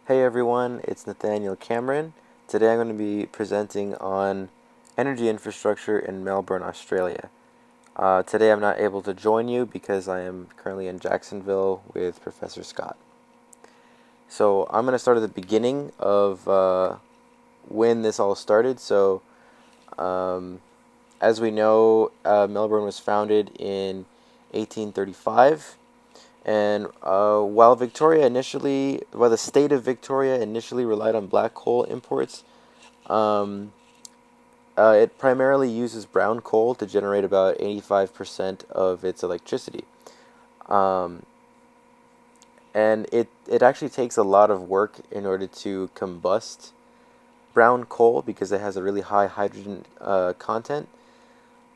Hey everyone, it's Nathaniel Cameron. Today I'm going to be presenting on energy infrastructure in Melbourne, Australia. Today I'm not able to join you because I am currently in Jacksonville with Professor Scott. So I'm going to start at the beginning of when this all started. Um, as we know, Melbourne was founded in 1835. And while the state of Victoria initially relied on black coal imports, um, it primarily uses brown coal to generate about 85% of its electricity. Um, and it actually takes a lot of work in order to combust brown coal because it has a really high hydrogen content.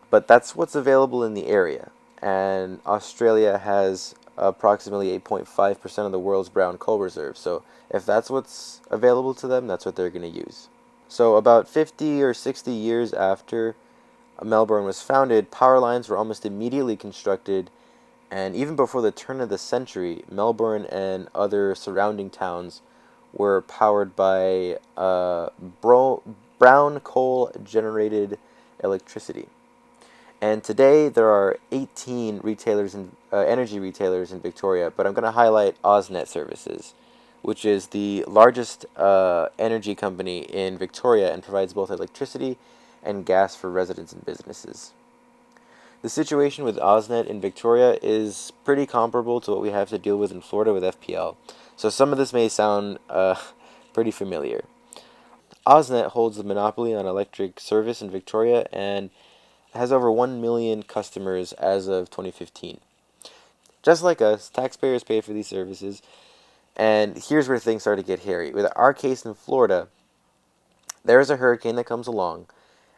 But that's what's available in the area. And Australia has approximately 8.5% of the world's brown coal reserve. So if that's what's available to them, that's what they're going to use. So about 50 or 60 years after Melbourne was founded, power lines were almost immediately constructed, and even before the turn of the century, Melbourne and other surrounding towns were powered by brown coal generated electricity. And today there are 18 energy retailers in Victoria, but I'm going to highlight AusNet Services, which is the largest energy company in Victoria and provides both electricity and gas for residents and businesses. The situation with AusNet in Victoria is pretty comparable to what we have to deal with in Florida with FPL. So some of this may sound pretty familiar. AusNet holds the monopoly on electric service in Victoria and has over 1 million customers as of 2015. Just like us, taxpayers pay for these services, and here's where things start to get hairy. With our case in Florida, there's a hurricane that comes along,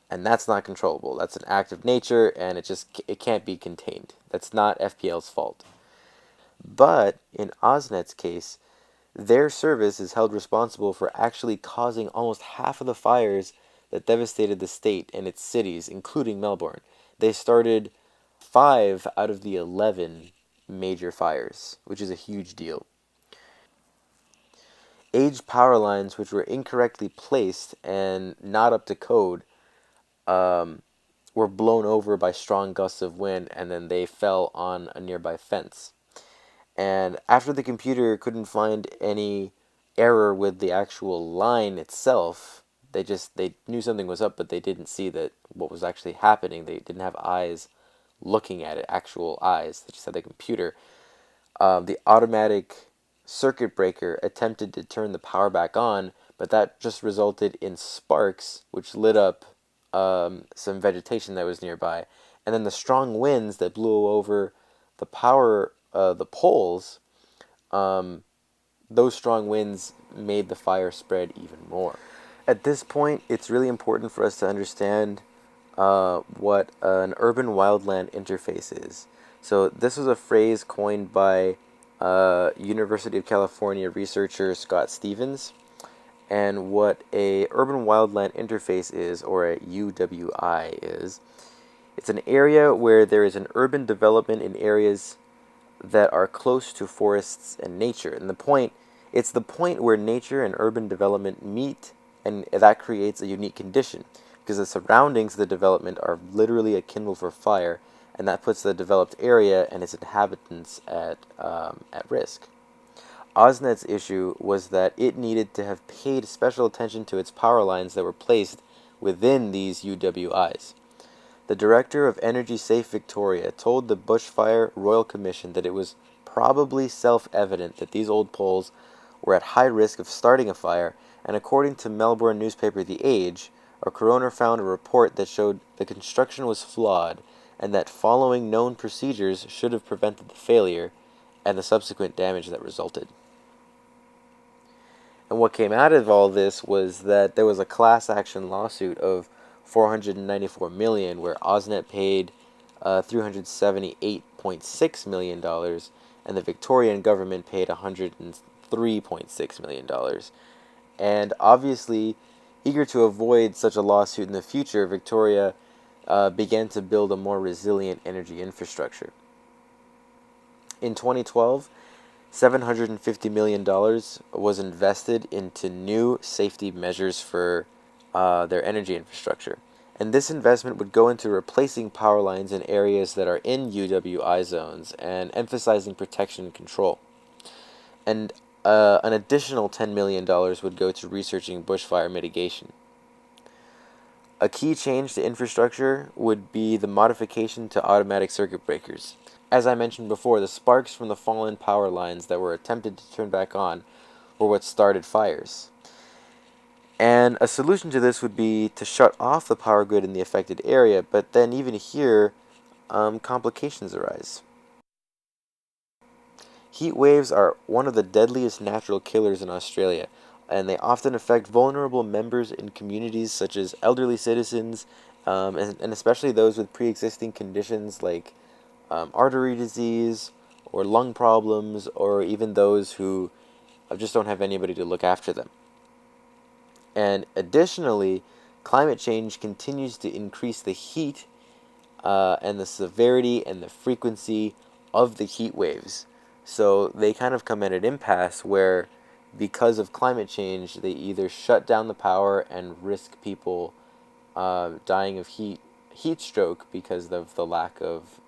and that's not controllable. That's an act of nature, and it can't be contained. That's not FPL's fault. But in AusNet's case, their service is held responsible for actually causing almost half of the fires that devastated the state and its cities, including Melbourne. They started 5 out of the 11 major fires, which is a huge deal. Aged power lines, which were incorrectly placed and not up to code, um, were blown over by strong gusts of wind, and then they fell on a nearby fence. And after the computer couldn't find any error with the actual line itself, they knew something was up, but they didn't see that what was actually happening. They didn't have eyes looking at it, actual eyes. They just had the computer. The automatic circuit breaker attempted to turn the power back on, but that just resulted in sparks, which lit up some vegetation that was nearby. And then the strong winds that blew over the poles, those strong winds made the fire spread even more. At this point, it's really important for us to understand what an urban wildland interface is. So this was a phrase coined by University of California researcher Scott Stevens. And what a urban wildland interface is, or a UWI is, it's an area where there is an urban development in areas that are close to forests and nature. And it's the point where nature and urban development meet, and that creates a unique condition because the surroundings of the development are literally a kindle for fire, and that puts the developed area and its inhabitants at risk. AusNet's issue was that it needed to have paid special attention to its power lines that were placed within these UWIs. The director of Energy Safe Victoria told the Bushfire Royal Commission that it was probably self-evident that these old poles were at high risk of starting a fire, and according to Melbourne newspaper The Age, a coroner found a report that showed the construction was flawed and that following known procedures should have prevented the failure and the subsequent damage that resulted. And what came out of all this was that there was a class action lawsuit of 494 million, where AusNet paid $378.6 million, and the Victorian government paid $103.6 million. And obviously, eager to avoid such a lawsuit in the future, Victoria began to build a more resilient energy infrastructure. In 2012, $750 million was invested into new safety measures for their energy infrastructure. And this investment would go into replacing power lines in areas that are in UWI zones and emphasizing protection and control. And an additional $10 million would go to researching bushfire mitigation. A key change to infrastructure would be the modification to automatic circuit breakers. As I mentioned before, the sparks from the fallen power lines that were attempted to turn back on were what started fires. And a solution to this would be to shut off the power grid in the affected area, but then even here, complications arise. Heat waves are one of the deadliest natural killers in Australia, and they often affect vulnerable members in communities such as elderly citizens, and especially those with pre-existing conditions like artery disease or lung problems, or even those who just don't have anybody to look after them. And additionally, climate change continues to increase the heat and the severity and the frequency of the heat waves. So they kind of come at an impasse where, because of climate change, they either shut down the power and risk people dying of heat stroke because of the lack of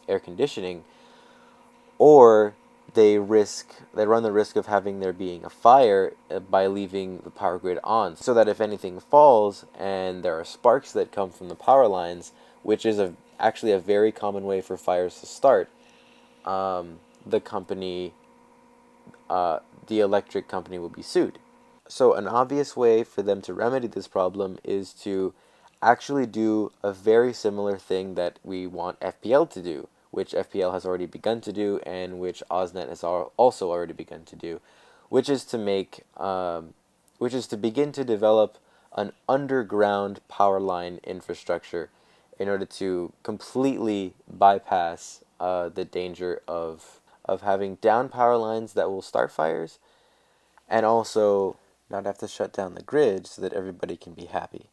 air conditioning, or they run the risk of having there being a fire by leaving the power grid on, so that if anything falls and there are sparks that come from the power lines, which is actually a very common way for fires to start, the company, the electric company, will be sued. So an obvious way for them to remedy this problem is to actually do a very similar thing that we want FPL to do, which FPL has already begun to do, and which AusNet has also already begun to do, which is to begin to develop an underground power line infrastructure in order to completely bypass the danger of having down power lines that will start fires, and also not have to shut down the grid so that everybody can be happy.